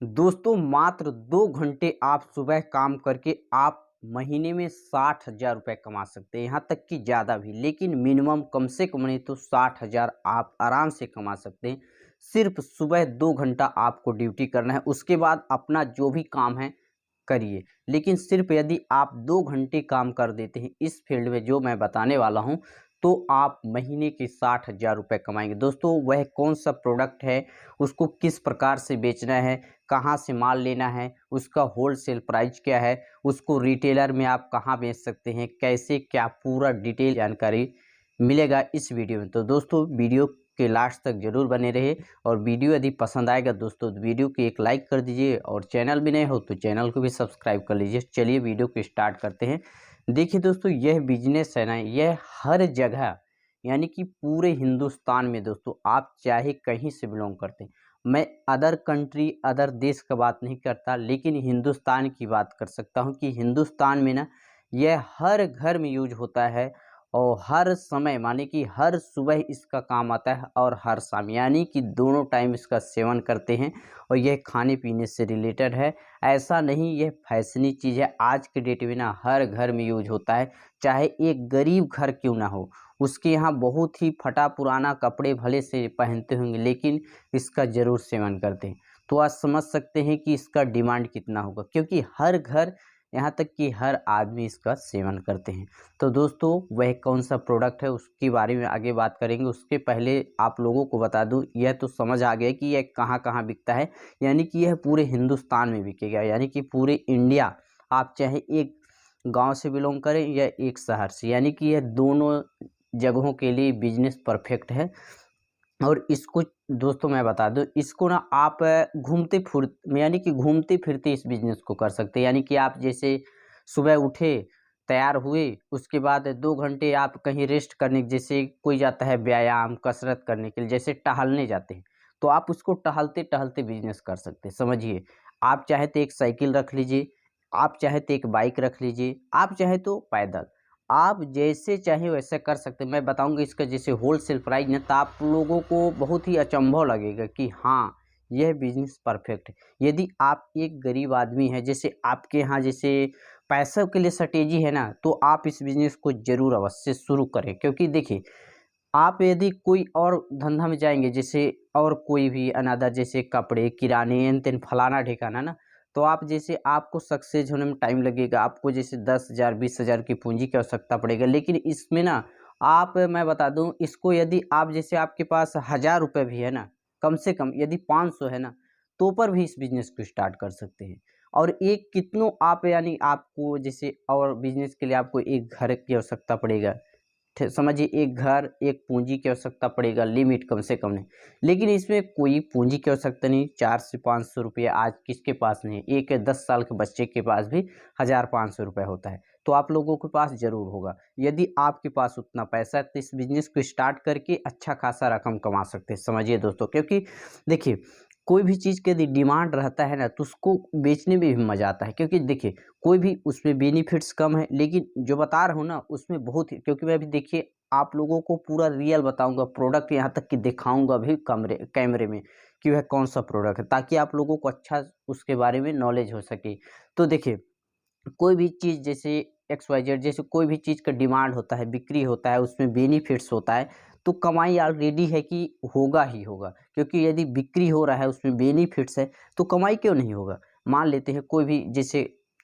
दोस्तों मात्र 2 घंटे आप सुबह काम करके आप महीने में 60,000 रुपये कमा सकते हैं, यहाँ तक कि ज़्यादा भी। लेकिन मिनिमम कम से कम नहीं तो 60,000 आप आराम से कमा सकते हैं। सिर्फ सुबह 2 घंटा आपको ड्यूटी करना है, उसके बाद अपना जो भी काम है करिए। लेकिन सिर्फ यदि आप 2 घंटे काम कर देते हैं इस फील्ड में जो मैं बताने वाला हूँ, तो आप महीने के 60,000 रुपये कमाएँगे। दोस्तों वह कौन-सा प्रोडक्ट है, उसको किस प्रकार से बेचना है, कहाँ से माल लेना है, उसका होलसेल प्राइस क्या है, उसको रिटेलर में आप कहाँ बेच सकते हैं, कैसे क्या पूरा डिटेल जानकारी मिलेगा इस वीडियो में। तो दोस्तों वीडियो के लास्ट तक ज़रूर बने रहिए और वीडियो यदि पसंद आएगा दोस्तों तो वीडियो को एक लाइक कर दीजिए और चैनल भी नए हो तो चैनल को भी सब्सक्राइब कर लीजिए। चलिए वीडियो को स्टार्ट करते हैं। देखिए दोस्तों यह बिजनेस है ना, यह हर जगह यानी कि पूरे हिंदुस्तान में दोस्तों आप चाहे कहीं से बिलोंग करते हैं। मैं अदर कंट्री अदर देश का बात नहीं करता, लेकिन हिंदुस्तान की बात कर सकता हूँ कि हिंदुस्तान में ना यह हर घर में यूज होता है और हर समय माने कि हर सुबह इसका काम आता है और हर शाम यानी कि दोनों टाइम इसका सेवन करते हैं और यह खाने पीने से रिलेटेड है। ऐसा नहीं यह फैशनी चीज़ है, आज के डेट में ना हर घर में यूज होता है। चाहे एक गरीब घर क्यों ना हो, उसके यहाँ बहुत ही फटा पुराना कपड़े भले से पहनते होंगे लेकिन इसका ज़रूर सेवन करते हैं। तो आज समझ सकते हैं कि इसका डिमांड कितना होगा, क्योंकि हर घर यहाँ तक कि हर आदमी इसका सेवन करते हैं। तो दोस्तों वह कौन सा प्रोडक्ट है उसके बारे में आगे बात करेंगे। उसके पहले आप लोगों को बता दूं, यह तो समझ आ गया कि यह कहाँ कहाँ बिकता है, यानी कि यह पूरे हिंदुस्तान में बिकेगा, यानी कि पूरे इंडिया। आप चाहे एक गांव से बिलोंग करें या एक शहर से, यानी कि यह दोनों जगहों के लिए बिजनेस परफेक्ट है। और इसको दोस्तों मैं बता दूं, इसको ना आप घूमते फिर यानी कि घूमते फिरते इस बिजनेस को कर सकते हैं। यानी कि आप जैसे सुबह उठे, तैयार हुए, उसके बाद 2 घंटे आप कहीं रेस्ट करने, जैसे कोई जाता है व्यायाम कसरत करने के लिए, जैसे टहलने जाते हैं, तो आप उसको टहलते टहलते बिजनेस कर सकते हैं। समझिए, आप चाहे तो एक साइकिल रख लीजिए, आप चाहे तो एक बाइक रख लीजिए, आप चाहे तो पैदल, आप जैसे चाहें वैसे कर सकते हैं। मैं बताऊंगा इसका जैसे होलसेल प्राइस ना, तो आप लोगों को बहुत ही अचंभव लगेगा कि हाँ यह बिजनेस परफेक्ट है। यदि आप एक गरीब आदमी हैं, जैसे आपके यहाँ जैसे पैसों के लिए सटेजी है ना, तो आप इस बिजनेस को जरूर अवश्य शुरू करें। क्योंकि देखिए, आप यदि कोई और धंधा में जाएंगे, जैसे और कोई भी अनादर जैसे कपड़े किराने एन तेन फलाना ठिकाना ना, तो आप जैसे आपको सक्सेस होने में टाइम लगेगा, आपको जैसे 10,000 20,000 की पूंजी की आवश्यकता पड़ेगा। लेकिन इसमें ना आप मैं बता दूं, इसको यदि आप जैसे आपके पास 1,000 रुपये भी है ना, कम से कम यदि 500 है ना, तो पर भी इस बिजनेस को स्टार्ट कर सकते हैं। और एक कितनों आप यानी आपको जैसे और बिजनेस के लिए आपको एक घर की आवश्यकता पड़ेगा, समझिए एक घर एक पूंजी की आवश्यकता पड़ेगा, लिमिट कम से कम नहीं। लेकिन इसमें कोई पूंजी की आवश्यकता नहीं। 400 से 500 रुपये आज किसके पास नहीं है, एक 10 साल के बच्चे के पास भी 1,500 रुपये होता है। तो आप लोगों के पास जरूर होगा। यदि आपके पास उतना पैसा है तो इस बिजनेस को स्टार्ट करके अच्छा खासा रकम कमा सकते हैं। समझिए दोस्तों, क्योंकि देखिए कोई भी चीज़ के यदि डिमांड रहता है ना, तो उसको बेचने में भी मजा आता है। क्योंकि देखिए कोई भी उसमें बेनिफिट्स कम है, लेकिन जो बता रहा हूँ ना उसमें बहुत ही, क्योंकि मैं अभी देखिए आप लोगों को पूरा रियल बताऊंगा, प्रोडक्ट यहाँ तक कि दिखाऊंगा भी कमरे कैमरे में कि वह कौन सा प्रोडक्ट है, ताकि आप लोगों को अच्छा उसके बारे में नॉलेज हो सके। तो देखिए कोई भी चीज़ जैसे एक्स वाई जेड, जैसे कोई भी चीज़ का डिमांड होता है, बिक्री होता है, उसमें बेनिफिट्स होता है, तो कमाई ऑलरेडी है कि होगा ही होगा। क्योंकि यदि बिक्री हो रहा है उसमें बेनिफिट्स है तो कमाई क्यों नहीं होगा। मान लेते हैं कोई भी जैसे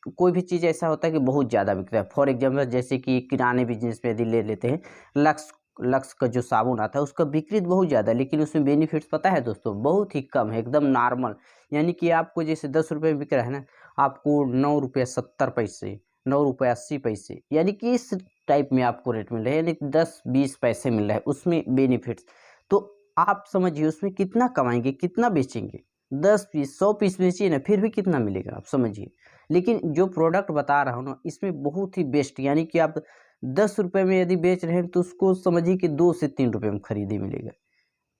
कोई भी चीज़ ऐसा होता है कि बहुत ज़्यादा बिकता है। फॉर एग्जाम्पल जैसे कि किराने बिजनेस में यदि ले लेते हैं, लक्स लक्स का जो साबुन आता है उसका बिक्री तो बहुत ज़्यादा है, लेकिन उसमें बेनिफिट्स पता है दोस्तों बहुत ही कम है, एकदम नॉर्मल। यानी कि आपको जैसे 10 रुपये में बिक रहा है ना, आपको 9 रुपये 70 पैसे, 9 रुपये 80 पैसे, यानी कि इस टाइप में आपको रेट मिल रहा है, यानी कि 10 20 पैसे मिल रहा है उसमें बेनिफिट्स। तो आप समझिए उसमें कितना कमाएंगे, कितना बेचेंगे, 10 पीस 100 पीस बेचिए ना फिर भी कितना मिलेगा आप समझिए। लेकिन जो प्रोडक्ट बता रहा हूँ ना इसमें बहुत ही बेस्ट, यानी कि आप 10 रुपये में यदि बेच रहे हैं तो उसको समझिए कि 2 से 3 रुपये में खरीदे मिलेगा।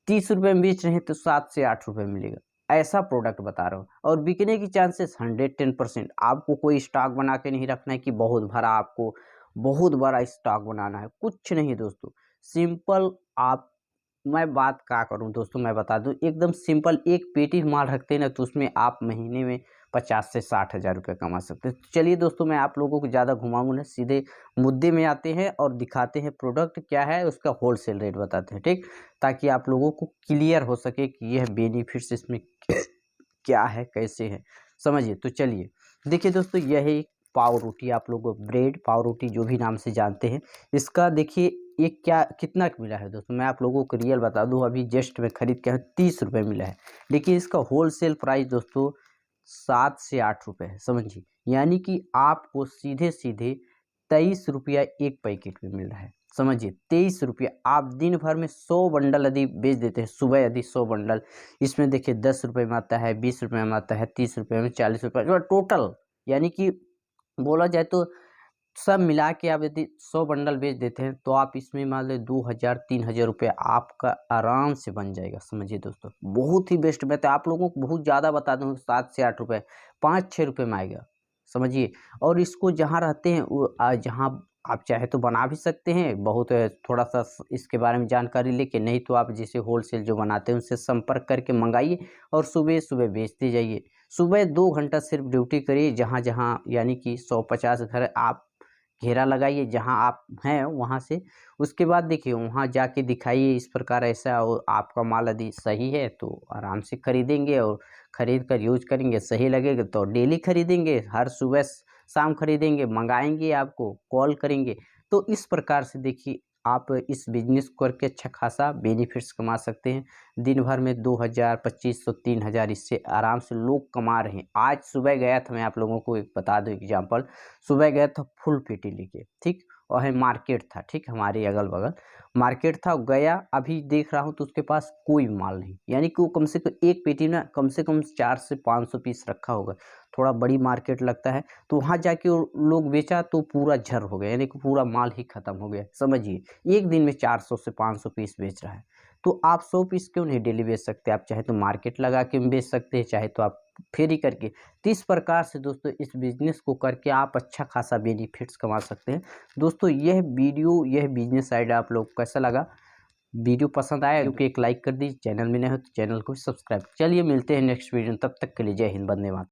30 रुपये में बेच रहे हैं तो 7 से 8 रुपये मिलेगा। ऐसा प्रोडक्ट बता रहा हूँ। और बिकने की चांसेस 110%। आपको कोई स्टॉक बना के नहीं रखना है कि बहुत भरा, आपको बहुत बड़ा स्टॉक बनाना है, कुछ नहीं दोस्तों। सिंपल आप मैं बात क्या करूं दोस्तों, मैं बता दूं एकदम सिंपल, एक पेटी माल रखते हैं ना तो उसमें आप महीने में 50 से 60 हज़ार रुपये कमा सकते हैं। तो चलिए दोस्तों, मैं आप लोगों को ज़्यादा घुमाऊंगा ना, सीधे मुद्दे में आते हैं और दिखाते हैं प्रोडक्ट क्या है, उसका होलसेल रेट बताते हैं, ठीक, ताकि आप लोगों को क्लियर हो सके कि यह बेनिफिट्स इसमें क्या है, कैसे है, समझिए। तो चलिए देखिए दोस्तों, यह एक पाव रोटी, आप लोग ब्रेड पाव रोटी जो भी नाम से जानते हैं, इसका देखिए ये क्या कितना का मिला है दोस्तों, मैं आप लोगों को रियल बता दूं, अभी जस्ट में खरीद के 30 रुपये मिला है, लेकिन इसका होलसेल प्राइस दोस्तों 7 से 8 रुपये है, समझिए। यानी कि आपको सीधे सीधे 23 रुपया एक पैकेट में मिल रहा है, समझिए। 23 रुपया, आप दिन भर में 100 बंडल यदि बेच देते हैं, सुबह यदि 100 बंडल, इसमें देखिए 10 रुपये में आता है, 20 रुपये में आता है, 30 रुपये में, 40 रुपये टोटल, यानी कि बोला जाए तो सब मिला के आप यदि 100 बंडल बेच देते हैं तो आप इसमें मान लो 2 हज़ार 3 हज़ार रुपये आपका आराम से बन जाएगा, समझिए दोस्तों। बहुत ही बेस्ट बात है, आप लोगों को बहुत ज़्यादा बता दूँ, 7 से 8 रुपये, 5-6 रुपये में आएगा, समझिए। और इसको जहाँ रहते हैं वो जहाँ आप चाहे तो बना भी सकते हैं, बहुत थोड़ा सा इसके बारे में जानकारी लेके, नहीं तो आप जैसे होलसेल जो बनाते हैं उनसे संपर्क करके मंगाइए और सुबह सुबह बेचते जाइए। सुबह 2 घंटा सिर्फ ड्यूटी करिए, जहाँ जहाँ यानी कि 150 घर आप घेरा लगाइए जहाँ आप हैं वहाँ से। उसके बाद देखिए वहाँ जाके दिखाइए इस प्रकार ऐसा, और आपका माल यदि सही है तो आराम से खरीदेंगे, और खरीद कर यूज करेंगे, सही लगेगा तो डेली खरीदेंगे, हर सुबह शाम खरीदेंगे, मंगाएंगे, आपको कॉल करेंगे। तो इस प्रकार से देखिए आप इस बिजनेस को करके अच्छा खासा बेनिफिट्स कमा सकते हैं। दिन भर में 2000, 2500, 3000 इससे आराम से लोग कमा रहे हैं। आज सुबह गया था, मैं आप लोगों को एक बता दूं एग्जांपल, सुबह गया था फुल पेटी लेके, ठीक, और है मार्केट था, ठीक, हमारे अगल बगल मार्केट था, गया अभी देख रहा हूँ तो उसके पास कोई माल नहीं, यानी कि वो कम से कम एक पेटी ना कम से कम 400 से 500 पीस रखा होगा, थोड़ा बड़ी मार्केट लगता है। तो वहाँ जाके वो लोग बेचा तो पूरा झर हो गया, यानी कि पूरा माल ही खत्म हो गया, समझिए। एक दिन में 400 से 500 पीस बेच रहा है, तो आप 100 पीस क्यों नहीं डेली बेच सकते? आप चाहे तो मार्केट लगा के बेच सकते हैं, चाहे तो आप फेरी करके। तो इस प्रकार से दोस्तों इस बिजनेस को करके आप अच्छा खासा बेनिफिट्स कमा सकते हैं। दोस्तों यह वीडियो, यह बिजनेस आइडिया आप लोग को कैसा लगा? वीडियो पसंद आया तो एक लाइक कर दीजिए, चैनल में नए हो तो चैनल को सब्सक्राइब। चलिए मिलते हैं नेक्स्ट वीडियो, तब तक के लिए जय हिंद, वंदे मातरम।